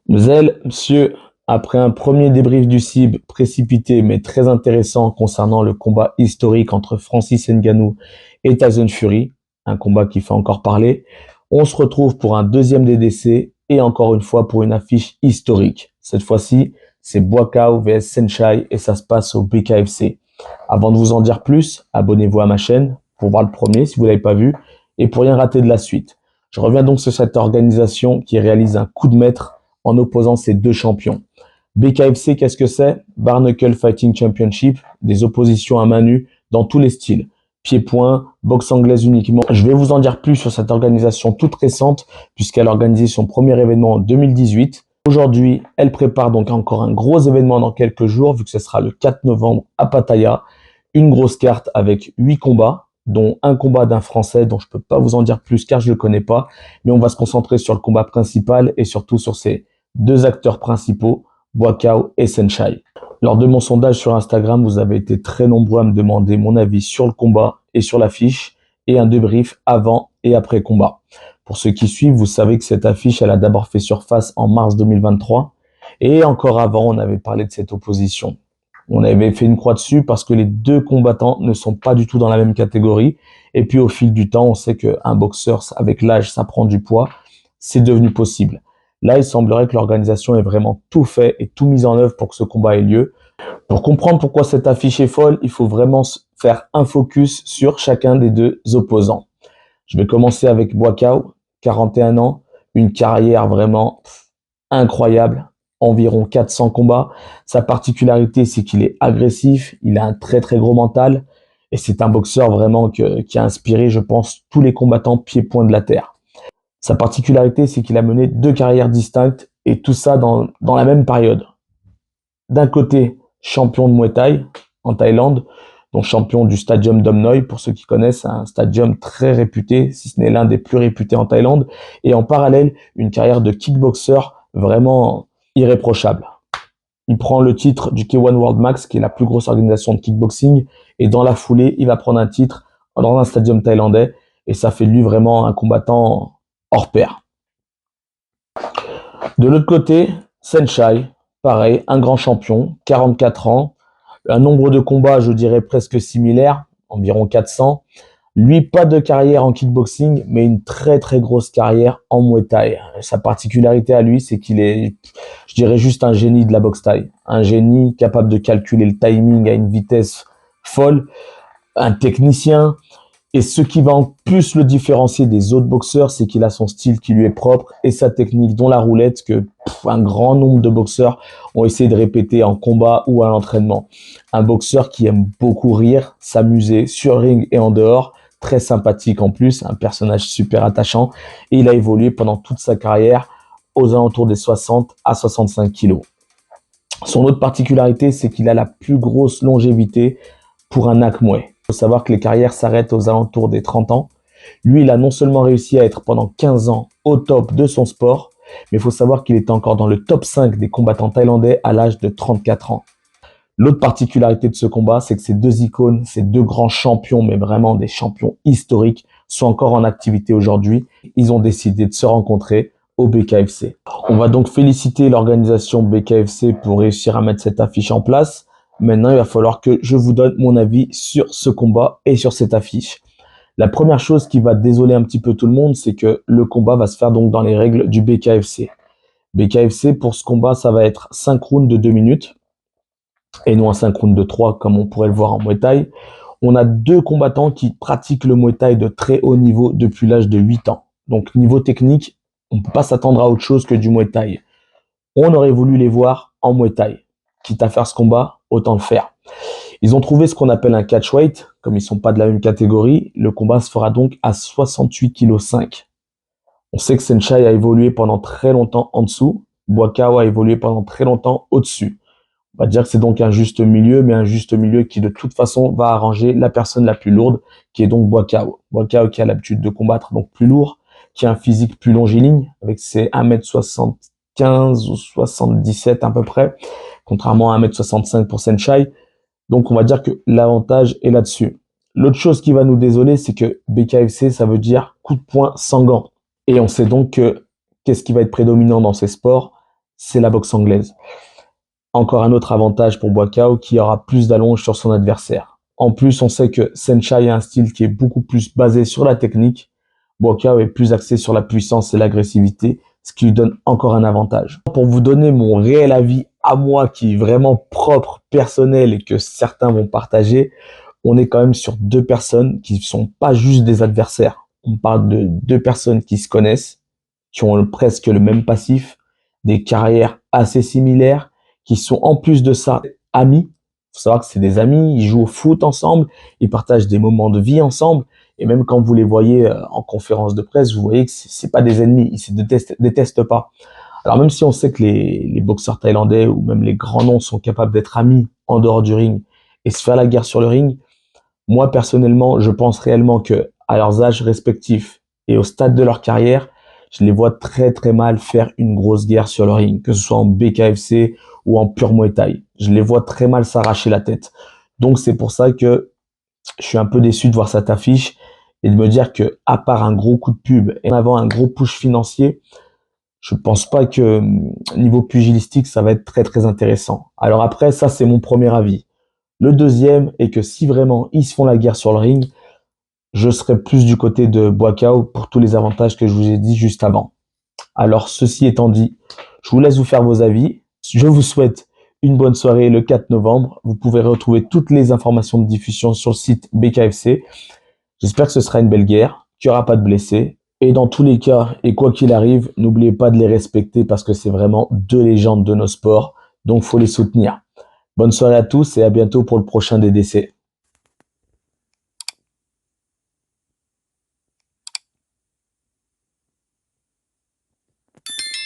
Mzell, monsieur, après un premier débrief du CIB précipité mais très intéressant concernant le combat historique entre Francis Ngannou et Tyson Fury, un combat qui fait encore parler, on se retrouve pour un deuxième DDC et encore une fois pour une affiche historique. Cette fois-ci, c'est Buakaw vs Saenchai et ça se passe au BKFC. Avant de vous en dire plus, abonnez-vous à ma chaîne pour voir le premier si vous ne l'avez pas vu et pour rien rater de la suite. Je reviens donc sur cette organisation qui réalise un coup de maître en opposant ces deux champions. BKFC, qu'est-ce que c'est? Bare Knuckle Fighting Championship, des oppositions à main nue dans tous les styles. Pieds-points, boxe anglaise uniquement. Je vais vous en dire plus sur cette organisation toute récente puisqu'elle a organisé son premier événement en 2018. Aujourd'hui, elle prépare donc encore un gros événement dans quelques jours vu que ce sera le 4 novembre à Pattaya. Une grosse carte avec 8 combats, dont un combat d'un Français dont je peux pas vous en dire plus car je le connais pas. Mais on va se concentrer sur le combat principal et surtout sur ses deux acteurs principaux, Buakaw et Saenchai. Lors de mon sondage sur Instagram, vous avez été très nombreux à me demander mon avis sur le combat et sur l'affiche et un débrief avant et après combat. Pour ceux qui suivent, vous savez que cette affiche, elle a d'abord fait surface en mars 2023 et encore avant, on avait parlé de cette opposition. On avait fait une croix dessus parce que les deux combattants ne sont pas du tout dans la même catégorie. Et puis au fil du temps, on sait qu'un boxeur, avec l'âge, ça prend du poids. C'est devenu possible. Là, il semblerait que l'organisation ait vraiment tout fait et tout mis en œuvre pour que ce combat ait lieu. Pour comprendre pourquoi cette affiche est folle, il faut vraiment faire un focus sur chacun des deux opposants. Je vais commencer avec Buakaw, 41 ans, une carrière vraiment incroyable, environ 400 combats. Sa particularité, c'est qu'il est agressif, il a un très très gros mental et c'est un boxeur vraiment qui a inspiré, je pense, tous les combattants pieds-points de la terre. Sa particularité, c'est qu'il a mené deux carrières distinctes et tout ça dans la même période. D'un côté, champion de Muay Thai en Thaïlande, donc champion du Stadium Dom Noi, pour ceux qui connaissent, un stadium très réputé, si ce n'est l'un des plus réputés en Thaïlande, et en parallèle, une carrière de kickboxer vraiment irréprochable. Il prend le titre du K1 World Max, qui est la plus grosse organisation de kickboxing, et dans la foulée, il va prendre un titre dans un stadium thaïlandais, et ça fait de lui vraiment un combattant hors pair. De l'autre côté, Saenchai, pareil, un grand champion, 44 ans, un nombre de combats, je dirais, presque similaire, environ 400. Lui, pas de carrière en kickboxing, mais une très très grosse carrière en Muay Thai. Sa particularité à lui, c'est qu'il est, je dirais, juste un génie de la boxe thaï. Un génie capable de calculer le timing à une vitesse folle, un technicien. Et ce qui va en plus le différencier des autres boxeurs, c'est qu'il a son style qui lui est propre et sa technique, dont la roulette, que un grand nombre de boxeurs ont essayé de répéter en combat ou à l'entraînement. Un boxeur qui aime beaucoup rire, s'amuser sur le ring et en dehors, très sympathique en plus, un personnage super attachant. Et il a évolué pendant toute sa carrière aux alentours des 60 à 65 kilos. Son autre particularité, c'est qu'il a la plus grosse longévité pour un Akmoué. Il faut savoir que les carrières s'arrêtent aux alentours des 30 ans. Lui, il a non seulement réussi à être pendant 15 ans au top de son sport, mais il faut savoir qu'il était encore dans le top 5 des combattants thaïlandais à l'âge de 34 ans. L'autre particularité de ce combat, c'est que ces deux icônes, ces deux grands champions, mais vraiment des champions historiques, sont encore en activité aujourd'hui. Ils ont décidé de se rencontrer au BKFC. On va donc féliciter l'organisation BKFC pour réussir à mettre cette affiche en place. Maintenant, il va falloir que je vous donne mon avis sur ce combat et sur cette affiche. La première chose qui va désoler un petit peu tout le monde, c'est que le combat va se faire donc dans les règles du BKFC. BKFC, pour ce combat, ça va être 5 rounds de 2 minutes et non un 5 rounds de 3 comme on pourrait le voir en Muay Thai. On a deux combattants qui pratiquent le Muay Thai de très haut niveau depuis l'âge de 8 ans. Donc niveau technique, on ne peut pas s'attendre à autre chose que du Muay Thai. On aurait voulu les voir en Muay Thai. Quitte à faire ce combat, autant le faire. Ils ont trouvé ce qu'on appelle un catchweight. Comme ils sont pas de la même catégorie, le combat se fera donc à 68,5 kg. On sait que Saenchai a évolué pendant très longtemps en dessous. Buakaw a évolué pendant très longtemps au-dessus. On va dire que c'est donc un juste milieu, mais un juste milieu qui de toute façon va arranger la personne la plus lourde, qui est donc Buakaw. Buakaw qui a l'habitude de combattre donc plus lourd, qui a un physique plus longiligne, avec ses 1m75 ou 77 à peu près, contrairement à 1m65 pour Saenchai. Donc on va dire que l'avantage est là-dessus. L'autre chose qui va nous désoler, c'est que BKFC, ça veut dire coup de poing sans gants. Et on sait donc que qu'est-ce qui va être prédominant dans ces sports? c'est la boxe anglaise. Encore un autre avantage pour Boicao qui aura plus d'allonge sur son adversaire. En plus, on sait que Saenchai a un style qui est beaucoup plus basé sur la technique. Boicao est plus axé sur la puissance et l'agressivité, ce qui lui donne encore un avantage. Pour vous donner mon réel avis à moi, qui est vraiment propre, personnel et que certains vont partager, on est quand même sur deux personnes qui ne sont pas juste des adversaires. On parle de deux personnes qui se connaissent, qui ont presque le même passif, des carrières assez similaires, qui sont en plus de ça amis. Il faut savoir que c'est des amis, ils jouent au foot ensemble, ils partagent des moments de vie ensemble, et même quand vous les voyez en conférence de presse, vous voyez que c'est pas des ennemis, ils se détestent pas. Alors même si on sait que les boxeurs thaïlandais ou même les grands noms sont capables d'être amis en dehors du ring et se faire la guerre sur le ring, moi personnellement, je pense réellement que à leurs âges respectifs et au stade de leur carrière, je les vois très très mal faire une grosse guerre sur le ring, que ce soit en BKFC ou en pur Muay Thai. Je les vois très mal s'arracher la tête. Donc c'est pour ça que je suis un peu déçu de voir cette affiche et de me dire que, à part un gros coup de pub et en avant un gros push financier, je pense pas que niveau pugilistique, ça va être très très intéressant. Alors après, ça c'est mon premier avis. Le deuxième est que si vraiment ils se font la guerre sur le ring, je serais plus du côté de Boicao pour tous les avantages que je vous ai dit juste avant. Alors ceci étant dit, je vous laisse vous faire vos avis. Je vous souhaite une bonne soirée le 4 novembre. Vous pouvez retrouver toutes les informations de diffusion sur le site BKFC. J'espère que ce sera une belle guerre, qu'il n'y aura pas de blessés. Et dans tous les cas, et quoi qu'il arrive, n'oubliez pas de les respecter parce que c'est vraiment deux légendes de nos sports. Donc faut les soutenir. Bonne soirée à tous et à bientôt pour le prochain DDC.